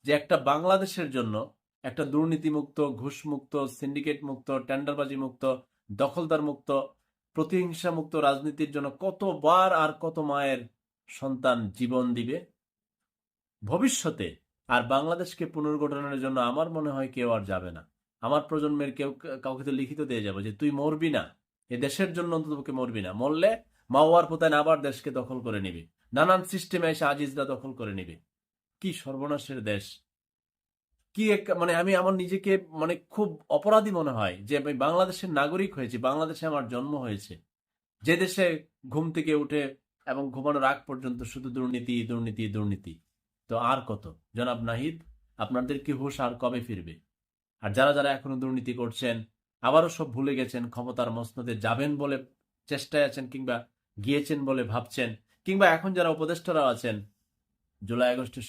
যে একটা বাংলাদেশের জন্য একটা দুর্নীতিমুক্ত, ঘুষমুক্ত, সিন্ডিকেট মুক্ত, টেন্ডারবাজি মুক্ত, দখলদার মুক্ত, প্রতিহিংসা মুক্ত রাজনীতির জন্য কতবার আর কত মায়ের সন্তান জীবন দিবে ভবিষ্যতে। আর বাংলাদেশকে পুনর্গঠনের জন্য আমার মনে হয় কেউ আর যাবে না। আমার প্রজন্মের কেউ কাউকে তো লিখিত দিয়ে যাবো যে তুই মরবি না, এ দেশের জন্য অন্ততপক্ষে মরবি না, মরলে মাওয়ার পোতায় আবার দেশকে দখল করে নিবি, নানান সিস্টেমে এসে আজিজরা দখল করে নিবি। কি সর্বনাশের দেশ! কি এক মানে আমি আমার নিজেকে মানে খুব অপরাধী মনে হয় যে আমি বাংলাদেশের নাগরিক হয়েছি, বাংলাদেশে আমার জন্ম হয়েছে, যে দেশে ঘুম থেকে উঠে এবং ঘুমানোর আগ পর্যন্ত শুধু দুর্নীতি দুর্নীতি দুর্নীতি। তো আর কত? জনাব নাহিদ, আপনাদের কি হুঁশ আর কবে ফিরবে? আর যারা যারা এখনো দুর্নীতি করছেন, আবারও সব ভুলে গেছেন, ক্ষমতার মসনদে যাবেন বলে চেষ্টায় আছেন, কিংবা গিয়েছেন বলে ভাবছেন, কিংবা এখন যারা উপদেষ্টারা আছেন জুলাই আগস্টের